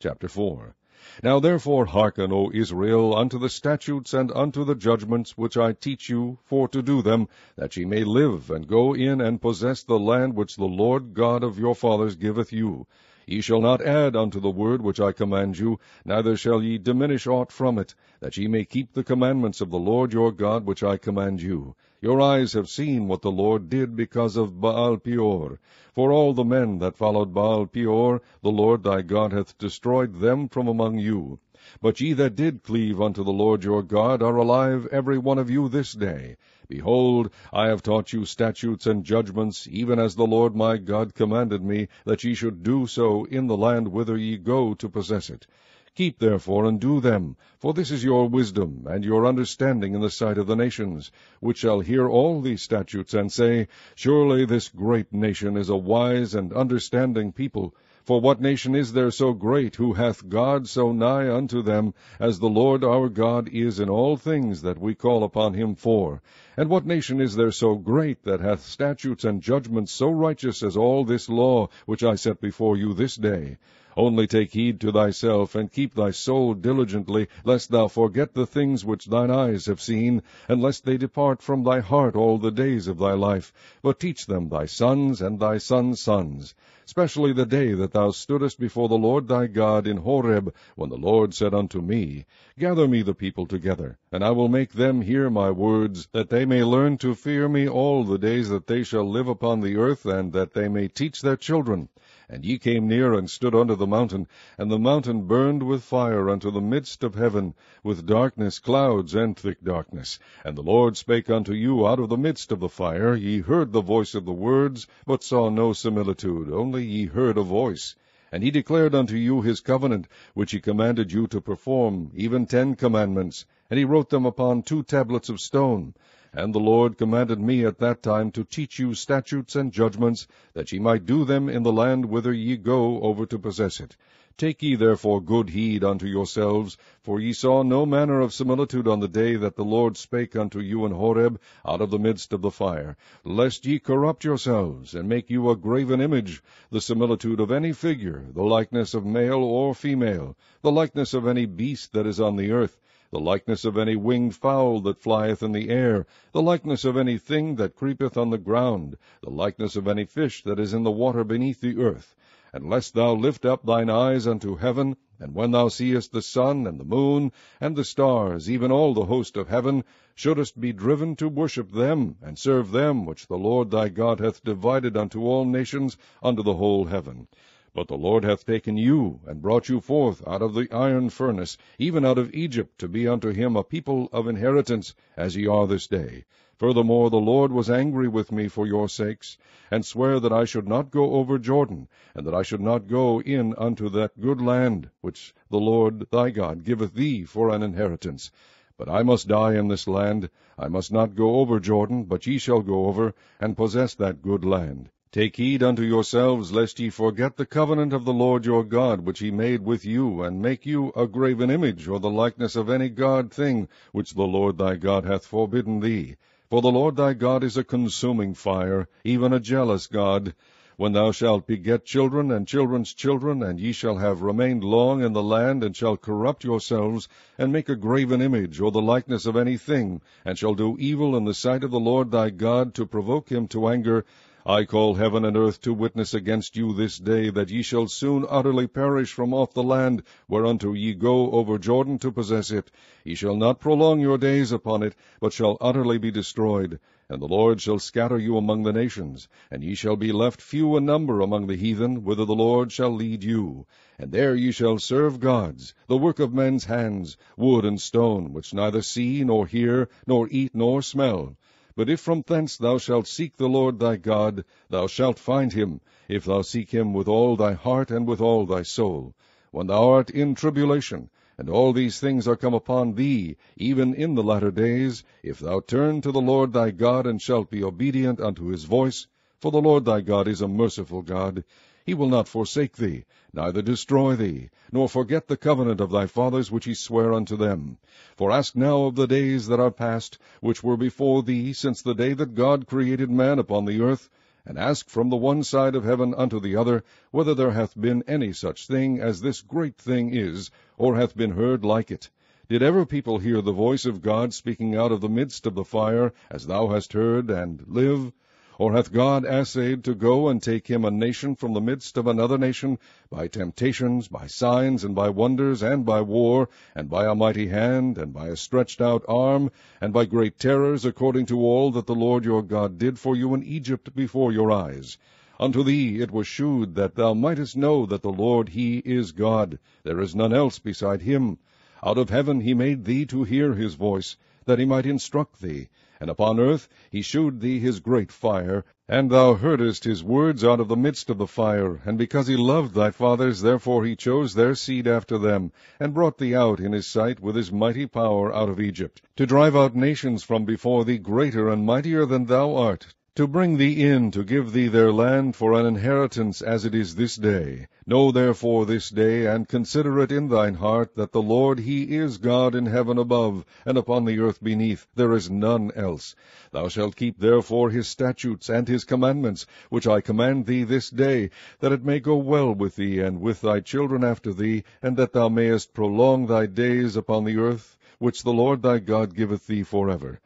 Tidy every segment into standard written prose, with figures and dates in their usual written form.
Chapter 4. Now therefore hearken, O Israel, unto the statutes and unto the judgments which I teach you, for to do them, that ye may live, and go in and possess the land which the Lord God of your fathers giveth you. Ye shall not add unto the word which I command you, neither shall ye diminish aught from it, that ye may keep the commandments of the Lord your God which I command you. Your eyes have seen what the Lord did because of Baal-peor. For all the men that followed Baal-peor, the Lord thy God hath destroyed them from among you. But ye that did cleave unto the Lord your God are alive every one of you this day. Behold, I have taught you statutes and judgments, even as the Lord my God commanded me, that ye should do so in the land whither ye go to possess it. Keep therefore and do them, for this is your wisdom and your understanding in the sight of the nations, which shall hear all these statutes, and say, Surely this great nation is a wise and understanding people. For what nation is there so great, who hath God so nigh unto them, as the Lord our God is in all things that we call upon him for? And what nation is there so great, that hath statutes and judgments so righteous as all this law, which I set before you this day? Only take heed to thyself, and keep thy soul diligently, lest thou forget the things which thine eyes have seen, and lest they depart from thy heart all the days of thy life. But teach them thy sons and thy sons' sons, especially the day that thou stoodest before the Lord thy God in Horeb, when the Lord said unto me, Gather me the people together, and I will make them hear my words, that they may learn to fear me all the days that they shall live upon the earth, and that they may teach their children. And ye came near and stood under the mountain, and the mountain burned with fire unto the midst of heaven, with darkness, clouds, and thick darkness. And the Lord spake unto you out of the midst of the fire. Ye heard the voice of the words, but saw no similitude, only ye heard a voice. And he declared unto you his covenant, which he commanded you to perform, even 10 commandments, and he wrote them upon 2 tablets of stone. And the Lord commanded me at that time to teach you statutes and judgments, that ye might do them in the land whither ye go over to possess it. Take ye therefore good heed unto yourselves, for ye saw no manner of similitude on the day that the Lord spake unto you in Horeb out of the midst of the fire, lest ye corrupt yourselves, and make you a graven image, the similitude of any figure, the likeness of male or female, the likeness of any beast that is on the earth, the likeness of any winged fowl that flieth in the air, the likeness of any thing that creepeth on the ground, the likeness of any fish that is in the water beneath the earth. And lest thou lift up thine eyes unto heaven, and when thou seest the sun and the moon and the stars, even all the host of heaven, shouldest be driven to worship them, and serve them which the Lord thy God hath divided unto all nations under the whole heaven. But the Lord hath taken you, and brought you forth out of the iron furnace, even out of Egypt, to be unto him a people of inheritance, as ye are this day. Furthermore, the Lord was angry with me for your sakes, and sware that I should not go over Jordan, and that I should not go in unto that good land, which the Lord thy God giveth thee for an inheritance. But I must die in this land. I must not go over Jordan, but ye shall go over, and possess that good land. Take heed unto yourselves, lest ye forget the covenant of the Lord your God, which he made with you, and make you a graven image, or the likeness of any god thing, which the Lord thy God hath forbidden thee. For the Lord thy God is a consuming fire, even a jealous God. When thou shalt beget children and children's children, and ye shall have remained long in the land, and shall corrupt yourselves, and make a graven image, or the likeness of any thing, and shall do evil in the sight of the Lord thy God, to provoke him to anger, I call heaven and earth to witness against you this day, that ye shall soon utterly perish from off the land, whereunto ye go over Jordan to possess it. Ye shall not prolong your days upon it, but shall utterly be destroyed. And the Lord shall scatter you among the nations, and ye shall be left few in number among the heathen, whither the Lord shall lead you. And there ye shall serve gods, the work of men's hands, wood and stone, which neither see, nor hear, nor eat, nor smell. But if from thence thou shalt seek the Lord thy God, thou shalt find him, if thou seek him with all thy heart and with all thy soul. When thou art in tribulation, and all these things are come upon thee, even in the latter days, if thou turn to the Lord thy God, and shalt be obedient unto his voice, for the Lord thy God is a merciful God, he will not forsake thee, neither destroy thee, nor forget the covenant of thy fathers which he sware unto them. For ask now of the days that are past, which were before thee, since the day that God created man upon the earth, and ask from the one side of heaven unto the other, whether there hath been any such thing as this great thing is, or hath been heard like it. Did ever people hear the voice of God speaking out of the midst of the fire, as thou hast heard, and live? Or hath God assayed to go and take him a nation from the midst of another nation, by temptations, by signs, and by wonders, and by war, and by a mighty hand, and by a stretched out arm, and by great terrors, according to all that the Lord your God did for you in Egypt before your eyes? Unto thee it was shewed that thou mightest know that the Lord he is God, there is none else beside him. Out of heaven he made thee to hear his voice, that he might instruct thee. And upon earth he shewed thee his great fire, and thou heardest his words out of the midst of the fire. And because he loved thy fathers, therefore he chose their seed after them, and brought thee out in his sight with his mighty power out of Egypt, to drive out nations from before thee greater and mightier than thou art, to bring thee in, to give thee their land for an inheritance, as it is this day. Know therefore this day, and consider it in thine heart, that the Lord he is God in heaven above, and upon the earth beneath, there is none else. Thou shalt keep therefore his statutes and his commandments, which I command thee this day, that it may go well with thee, and with thy children after thee, and that thou mayest prolong thy days upon the earth, which the Lord thy God giveth thee forever.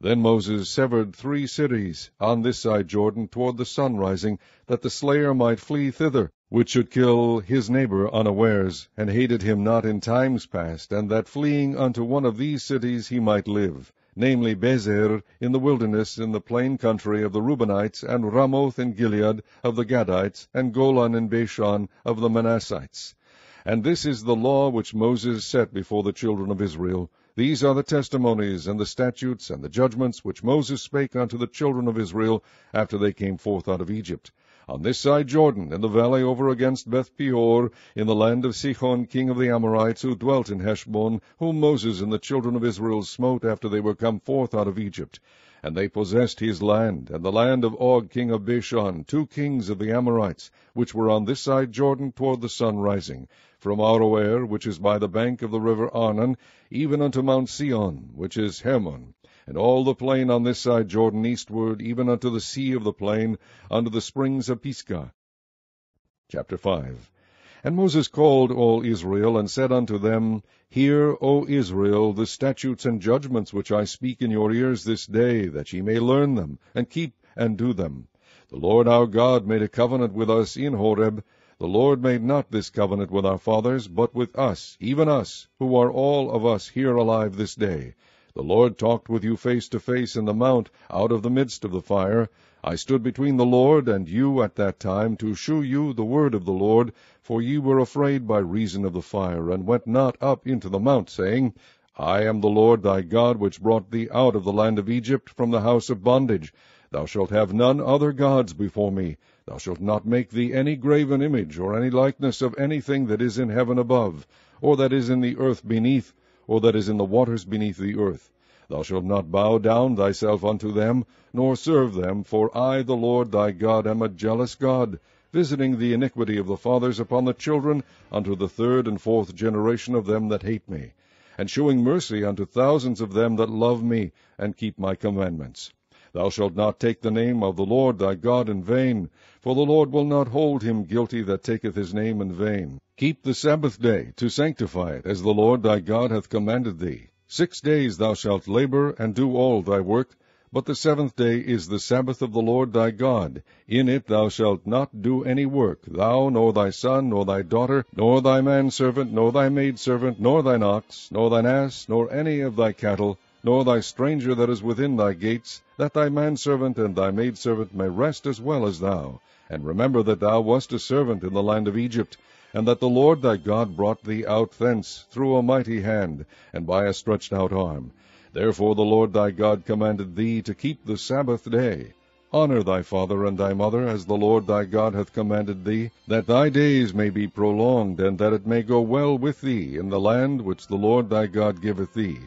Then Moses severed 3 cities on this side Jordan toward the sun rising, that the slayer might flee thither, which should kill his neighbor unawares, and hated him not in times past, and that fleeing unto one of these cities he might live, namely Bezer in the wilderness in the plain country of the Reubenites, and Ramoth in Gilead of the Gadites, and Golan in Bashan of the Manassites. And this is the law which Moses set before the children of Israel. These are the testimonies, and the statutes, and the judgments, which Moses spake unto the children of Israel, after they came forth out of Egypt. On this side Jordan, in the valley over against Beth-peor, in the land of Sihon king of the Amorites, who dwelt in Heshbon, whom Moses and the children of Israel smote after they were come forth out of Egypt. And they possessed his land, and the land of Og king of Bashan, 2 kings of the Amorites, which were on this side Jordan toward the sun rising, from Aroer, which is by the bank of the river Arnon, even unto Mount Sion, which is Hermon, and all the plain on this side Jordan eastward, even unto the sea of the plain, unto the springs of Pisgah. Chapter 5. And Moses called all Israel, and said unto them, Hear, O Israel, the statutes and judgments which I speak in your ears this day, that ye may learn them, and keep and do them. The Lord our God made a covenant with us in Horeb. The Lord made not this covenant with our fathers, but with us, even us, who are all of us here alive this day. The Lord talked with you face to face in the mount, out of the midst of the fire. I stood between the Lord and you at that time, to shew you the word of the Lord, for ye were afraid by reason of the fire, and went not up into the mount, saying, I am the Lord thy God, which brought thee out of the land of Egypt from the house of bondage. Thou shalt have none other gods before me. Thou shalt not make thee any graven image, or any likeness of anything that is in heaven above, or that is in the earth beneath, or that is in the waters beneath the earth. Thou shalt not bow down thyself unto them, nor serve them, for I, the Lord thy God, am a jealous God, visiting the iniquity of the fathers upon the children, unto the 3rd and 4th generation of them that hate me, and shewing mercy unto thousands of them that love me, and keep my commandments. Thou shalt not take the name of the Lord thy God in vain, for the Lord will not hold him guilty that taketh his name in vain. Keep the Sabbath day, to sanctify it, as the Lord thy God hath commanded thee. 6 days thou shalt labor, and do all thy work, but the 7th day is the Sabbath of the Lord thy God. In it thou shalt not do any work, thou, nor thy son, nor thy daughter, nor thy manservant, nor thy maidservant, nor thine ox, nor thine ass, nor any of thy cattle, nor thy stranger that is within thy gates, that thy manservant and thy maidservant may rest as well as thou. And remember that thou wast a servant in the land of Egypt, and that the Lord thy God brought thee out thence through a mighty hand, and by a stretched out arm. Therefore the Lord thy God commanded thee to keep the Sabbath day. Honor thy father and thy mother, as the Lord thy God hath commanded thee, that thy days may be prolonged, and that it may go well with thee in the land which the Lord thy God giveth thee.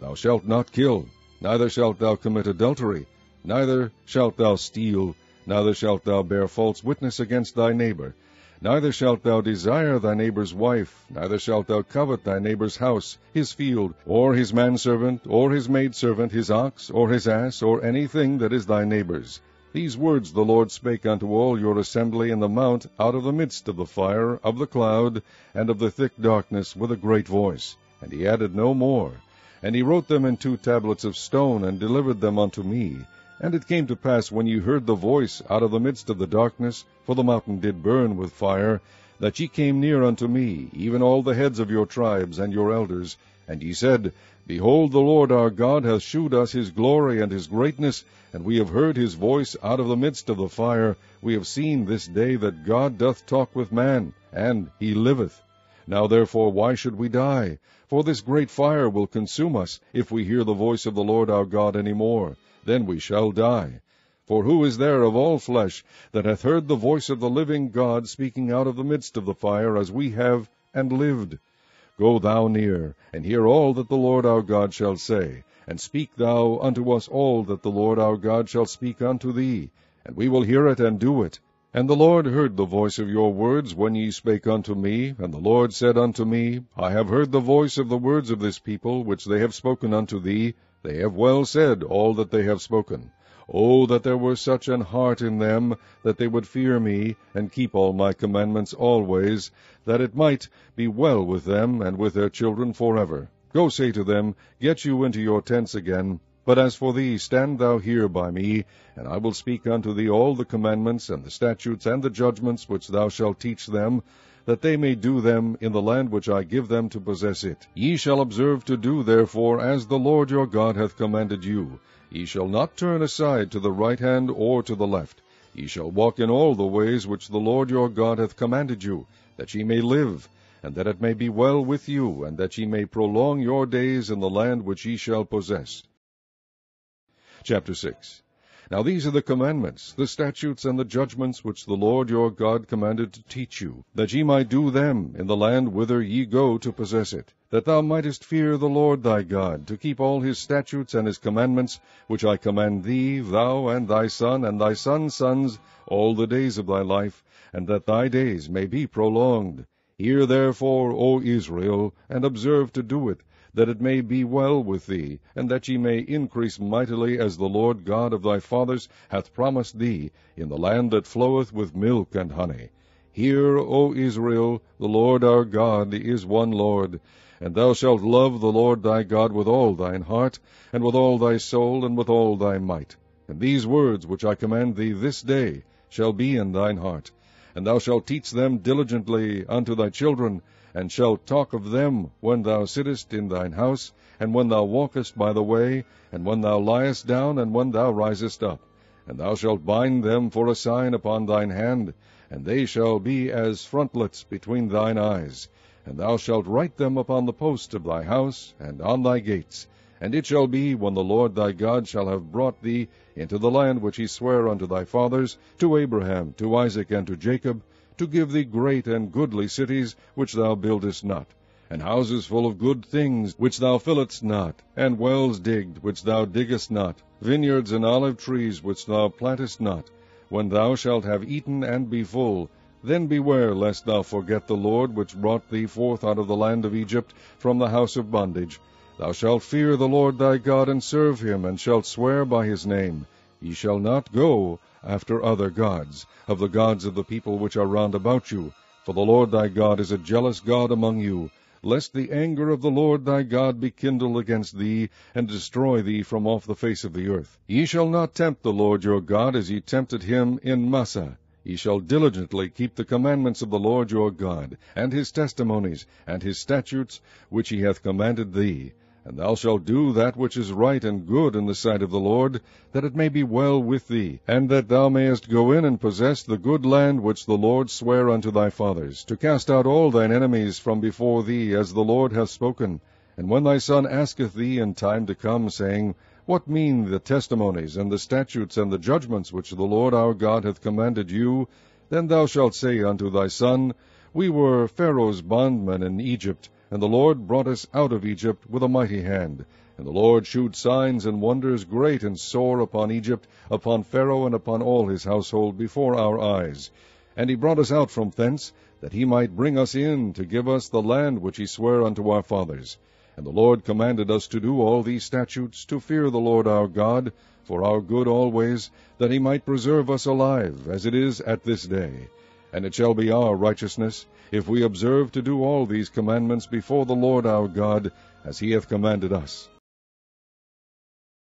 Thou shalt not kill, neither shalt thou commit adultery, neither shalt thou steal, neither shalt thou bear false witness against thy neighbor, neither shalt thou desire thy neighbor's wife, neither shalt thou covet thy neighbor's house, his field, or his manservant, or his maidservant, his ox, or his ass, or anything that is thy neighbor's. These words the Lord spake unto all your assembly in the mount out of the midst of the fire, of the cloud, and of the thick darkness, with a great voice. And he added no more. And he wrote them in 2 tablets of stone, and delivered them unto me. And it came to pass, when ye heard the voice out of the midst of the darkness, for the mountain did burn with fire, that ye came near unto me, even all the heads of your tribes and your elders, and ye said, Behold, the Lord our God hath shewed us his glory and his greatness, and we have heard his voice out of the midst of the fire. We have seen this day that God doth talk with man, and he liveth. Now therefore why should we die? For this great fire will consume us, if we hear the voice of the Lord our God any more. Then we shall die. For who is there of all flesh that hath heard the voice of the living God speaking out of the midst of the fire, as we have, and lived? Go thou near, and hear all that the Lord our God shall say, and speak thou unto us all that the Lord our God shall speak unto thee, and we will hear it and do it. And the Lord heard the voice of your words when ye spake unto me, and the Lord said unto me, I have heard the voice of the words of this people, which they have spoken unto thee. They have well said all that they have spoken. O that there were such an heart in them, that they would fear me, and keep all my commandments always, that it might be well with them and with their children forever. Go say to them, Get you into your tents again. But as for thee, stand thou here by me, and I will speak unto thee all the commandments, and the statutes, and the judgments, which thou shalt teach them, that they may do them in the land which I give them to possess it. Ye shall observe to do therefore as the Lord your God hath commanded you. Ye shall not turn aside to the right hand or to the left. Ye shall walk in all the ways which the Lord your God hath commanded you, that ye may live, and that it may be well with you, and that ye may prolong your days in the land which ye shall possess. Chapter 6. Now these are the commandments, the statutes, and the judgments which the Lord your God commanded to teach you, that ye might do them in the land whither ye go to possess it, that thou mightest fear the Lord thy God, to keep all his statutes and his commandments, which I command thee, thou and thy son and thy son's sons, all the days of thy life, and that thy days may be prolonged. Hear therefore, O Israel, and observe to do it, that it may be well with thee, and that ye may increase mightily, as the Lord God of thy fathers hath promised thee, in the land that floweth with milk and honey. Hear, O Israel, the Lord our God is one Lord, and thou shalt love the Lord thy God with all thine heart, and with all thy soul, and with all thy might. And these words which I command thee this day shall be in thine heart, and thou shalt teach them diligently unto thy children, and shalt talk of them when thou sittest in thine house, and when thou walkest by the way, and when thou liest down, and when thou risest up. And thou shalt bind them for a sign upon thine hand, and they shall be as frontlets between thine eyes. And thou shalt write them upon the posts of thy house, and on thy gates. And it shall be, when the Lord thy God shall have brought thee into the land which he sware unto thy fathers, to Abraham, to Isaac, and to Jacob, to give thee great and goodly cities, which thou buildest not, and houses full of good things, which thou fillest not, and wells digged, which thou diggest not, vineyards and olive trees, which thou plantest not. When thou shalt have eaten and be full, then beware lest thou forget the Lord, which brought thee forth out of the land of Egypt, from the house of bondage. Thou shalt fear the Lord thy God, and serve him, and shalt swear by his name. Ye shall not go after other gods, of the gods of the people which are round about you. For the Lord thy God is a jealous God among you, lest the anger of the Lord thy God be kindled against thee, and destroy thee from off the face of the earth. Ye shall not tempt the Lord your God as ye tempted him in Massah. Ye shall diligently keep the commandments of the Lord your God, and his testimonies, and his statutes, which he hath commanded thee. And thou shalt do that which is right and good in the sight of the Lord, that it may be well with thee, and that thou mayest go in and possess the good land which the Lord sware unto thy fathers, to cast out all thine enemies from before thee, as the Lord hath spoken. And when thy son asketh thee in time to come, saying, What mean the testimonies, and the statutes, and the judgments which the Lord our God hath commanded you? Then thou shalt say unto thy son, We were Pharaoh's bondmen in Egypt, and the Lord brought us out of Egypt with a mighty hand. And the Lord shewed signs and wonders great and sore upon Egypt, upon Pharaoh, and upon all his household, before our eyes. And he brought us out from thence, that he might bring us in to give us the land which he sware unto our fathers. And the Lord commanded us to do all these statutes, to fear the Lord our God, for our good always, that he might preserve us alive, as it is at this day. And it shall be our righteousness, if we observe to do all these commandments before the Lord our God, as he hath commanded us.